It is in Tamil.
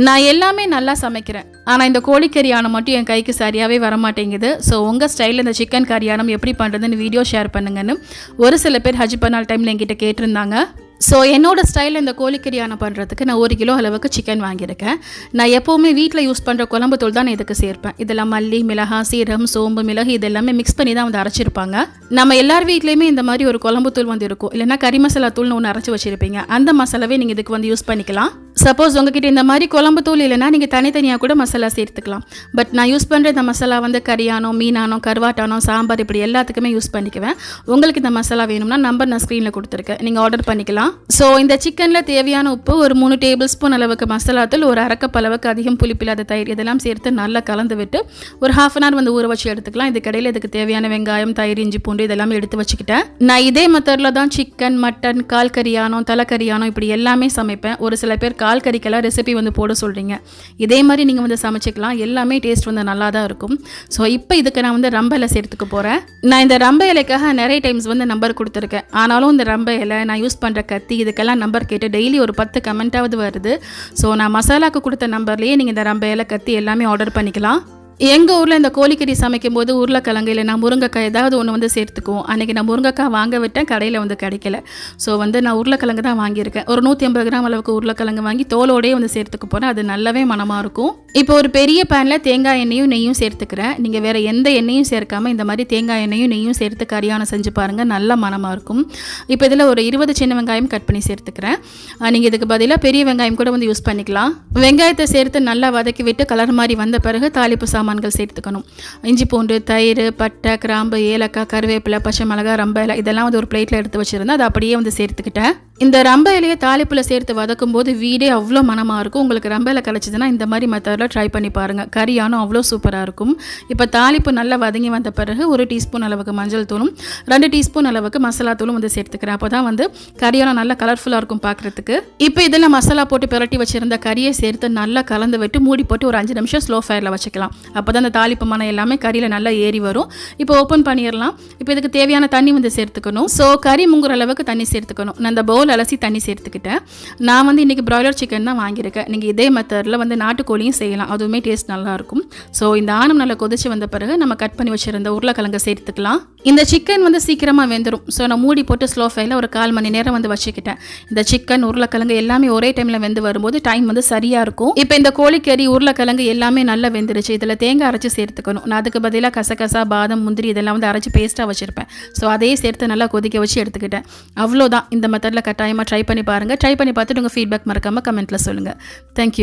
நான் எல்லாமே நல்லா சமைக்கிறேன். ஆனால் இந்த கோழிக்கறியானம் மட்டும் என் கைக்கு சரியாகவே வரமாட்டேங்குது. ஸோ உங்கள் ஸ்டைலில் இந்த சிக்கன் கறியானம் எப்படி பண்ணுறதுன்னு வீடியோ ஷேர் பண்ணுங்கன்னு ஒரு சில பேர் ஹஜ் பண்ணால் டைமில் என்கிட்ட கேட்டிருந்தாங்க. ஸோ என்னோடய ஸ்டைலில் இந்த கோழிக்கறியானம் பண்ணுறதுக்கு நான் 1 கிலோ அளவுக்கு சிக்கன் வாங்கியிருக்கேன். நான் எப்போவுமே வீட்டில் யூஸ் பண்ணுற குழம்பு தூள் தான் நான் இதுக்கு சேர்ப்பேன். இதெல்லாம் மல்லி, மிளகாய், சீரகம், சோம்பு, மிளகு இதெல்லாமே மிக்ஸ் பண்ணி தான் வந்து அரைச்சிருப்பாங்க. நம்ம எல்லார் வீட்லேயுமே இந்த மாதிரி ஒரு குழம்பு தூள் வந்து இருக்கும். இல்லைனா கறி மசாலா தூள்னு ஒன்று அரைச்சி வச்சுருப்பீங்க. அந்த மசாலாவே நீங்கள் இதுக்கு வந்து யூஸ் பண்ணிக்கலாம். சப்போஸ் உங்ககிட்ட இந்த மாதிரி குழம்பு தூள் இல்லைனா நீங்கள் தனித்தனியாக கூட மசாலா சேர்த்துக்கலாம். பட் நான் யூஸ் பண்ணுற இந்த மசாலா வந்து கறியானோ, மீனானோ, கருவாட்டானோ, சாம்பார் இப்படி எல்லாத்துக்குமே யூஸ் பண்ணிக்குவேன். உங்களுக்கு இந்த மசாலா வேணும்னா நம்பர் நான் ஸ்க்ரீனில் கொடுத்துருக்கேன், நீங்கள் ஆர்டர் பண்ணிக்கலாம். ஸோ இந்த சிக்கனில் தேவையான உப்பு, ஒரு 3 டேபிள் ஸ்பூன் அளவுக்கு மசாலாத்தூள், ஒரு அரை கப் அளவுக்கு அதிகம் புளிப்பில்லாத தயிர் இதெல்லாம் சேர்த்து நல்லா கலந்து விட்டு ஒரு 1/2 hour வந்து ஊற வச்சு எடுத்துக்கலாம். இதுக்கடையில் இதுக்கு தேவையான வெங்காயம், தயிர், இஞ்சி, பூண்டு இதெல்லாம் எடுத்து வச்சுக்கிட்டேன். நான் இதே மெத்தடில் தான் சிக்கன், மட்டன், கால் கறியானோ, தலைக்கறியானோ இப்படி எல்லாமே சமைப்பேன். ஒரு சில பேர் கால் கறிக்கெல்லாம் ரெசிபி வந்து போட சொல்கிறீங்க. இதே மாதிரி நீங்கள் வந்து சமைச்சிக்கலாம். எல்லாமே டேஸ்ட் வந்து நல்லா தான் இருக்கும். ஸோ இப்போ இதுக்கு நான் வந்து ரம்ப இலை சேர்த்துக்க போகிறேன். நான் இந்த ரம்ப இலைக்காக நிறைய டைம்ஸ் வந்து நம்பர் கொடுத்துருக்கேன். ஆனாலும் இந்த ரம்ப இலை நான் யூஸ் பண்ணுற கத்தி இதுக்கெல்லாம் நம்பர் கேட்டு டெய்லி ஒரு 10 கமெண்ட்டாவது வருது. ஸோ நான் மசாலாவுக்கு கொடுத்த நம்பர்லேயே நீங்கள் இந்த ரம்ப இலை, கத்தி எல்லாமே ஆர்டர் பண்ணிக்கலாம். எங்கள் ஊரில் இந்த கோழிக்கறி சமைக்கும் போது உருளைக்கிழங்கு இல்லைனா முருங்கைக்காய் ஏதாவது ஒன்று வந்து சேர்த்துக்குவோம். அன்றைக்கி நான் முருங்கைக்காய் வாங்க விட்டேன், கடையில் வந்து கிடைக்கல. ஸோ வந்து நான் உருளைக்கிழங்கு தான் வாங்கியிருக்கேன். ஒரு 150 கிராம் அளவுக்கு உருளைக்கிழங்கு வாங்கி தோலோடையே வந்து சேர்த்துக்க போகிறேன். அது நல்லாவே மனமாக இருக்கும். இப்போ ஒரு பெரிய பேனில் தேங்காய் எண்ணெயும் நெய்யும் சேர்த்துக்கிறேன். நீங்கள் வேறு எந்த எண்ணெயும் சேர்க்காமல் இந்த மாதிரி தேங்காய் எண்ணெயும் நெய்யும் சேர்த்து கறியானம் செஞ்சு பாருங்கள், நல்ல மனமாக இருக்கும். இப்போ இதில் ஒரு 20 சின்ன வெங்காயம் கட் பண்ணி சேர்த்துக்கிறேன். நீங்கள் இதுக்கு பதிலாக பெரிய வெங்காயம் கூட வந்து யூஸ் பண்ணிக்கலாம். வெங்காயத்தை சேர்த்து நல்லா வதக்கி விட்டு கலர் மாதிரி வந்த பிறகு தாளிப்பு சாமான்கள் சேர்த்துக்கணும். இஞ்சி, பூண்டு, தயிர், பட்டை, கிராம்பு, ஏலக்காய், கருவேப்பிலை, பச்சை மிளகாய், ரம்ப இலை இதெல்லாம் வந்து ஒரு பிளேட்டில் எடுத்து வச்சுருந்தேன். அதை அப்படியே வந்து சேர்த்துக்கிட்டேன். இந்த ரம்ப இலையை தாளிப்பில் சேர்த்து வதக்கும் போது வீடே அவ்வளோ மனமாக இருக்கும். உங்களுக்கு ரம்ப இலை கிடச்சிதுன்னா இந்த மாதிரி மெத்தடில் ட்ரை பண்ணி பாருங்கள். கறியானும் அவ்வளோ சூப்பராக இருக்கும். இப்போ தாளிப்பு நல்லா வதங்கி வந்த பிறகு 1 டீஸ்பூன் அளவுக்கு மஞ்சள் தூளும் 2 டீஸ்பூன் அளவுக்கு மசாலா தூளும் வந்து சேர்த்துக்கிறேன். அப்போ தான் வந்து கறியானம் நல்லா கலர்ஃபுல்லாக இருக்கும் பார்க்குறதுக்கு. இப்போ இதில் மசாலா போட்டு பிரட்டி வச்சுருந்த கறியை சேர்த்து நல்லா கலந்து விட்டு மூடி போட்டு ஒரு 5 நிமிஷம் ஸ்லோ ஃபயரில் வச்சுக்கலாம். அப்போ தான் அந்த தாளிப்பு மனம் எல்லாமே கறியில் நல்லா ஏறி வரும். இப்போ ஓப்பன் பண்ணிடலாம். இப்போ இதுக்கு தேவையான தண்ணி வந்து சேர்த்துக்கணும். ஸோ கறி முங்குற அளவுக்கு தண்ணி சேர்த்துக்கணும். நான் இந்த பவுல் அலசி தண்ணி சேர்த்துக்கிட்டேன். நான் வந்து இன்றைக்கி பிராய்லர் சிக்கன் தான் வாங்கியிருக்கேன். நீங்கள் இதே மெத்தடில் வந்து நாட்டுக்கோழியும் செய்யலாம், அதுவுமே டேஸ்ட் நல்லாயிருக்கும். ஸோ இந்த ஆனம் நல்லா கொதிச்சு வந்த பிறகு நம்ம கட் பண்ணி வச்சுருந்த உருளைக்கிழங்கை சேர்த்துக்கலாம். இந்த சிக்கன் வந்து சீக்கிரமாக வெந்துடும். ஸோ நான் மூடி போட்டு ஸ்லோ ஃபயரில் ஒரு 1/4 மணி நேரம் வந்து வச்சுக்கிட்டேன். இந்த சிக்கன், உருளைக்கிழங்கு எல்லாமே ஒரே டைமில் வெந்து வரும்போது டைம் வந்து சரியாக இருக்கும். இப்போ இந்த கோழிக்கறி, உருளைக்கிழங்கு எல்லாமே நல்லா வெந்துருச்சு. இதில் தேங்காய் அரைச்சி சேர்த்துக்கணும். நான் அதுக்கு பதிலாக கசகசா, பாதம், முந்திரி இதெல்லாம் வந்து அரைச்சி பேஸ்ட்டாக வச்சுருப்பேன். ஸோ அதையே சேர்த்து நல்லா கொதிக்க வச்சு எடுத்துக்கிட்டேன். அவ்வளோதான். இந்த மெத்தடில் கட்டாயமாக ட்ரை பண்ணி பாருங்கள். ட்ரை பண்ணி பார்த்துட்டு உங்கள் ஃபீட்பேக் மறக்காமல் கமெண்ட்டில் சொல்லுங்கள். தேங்க்யூ.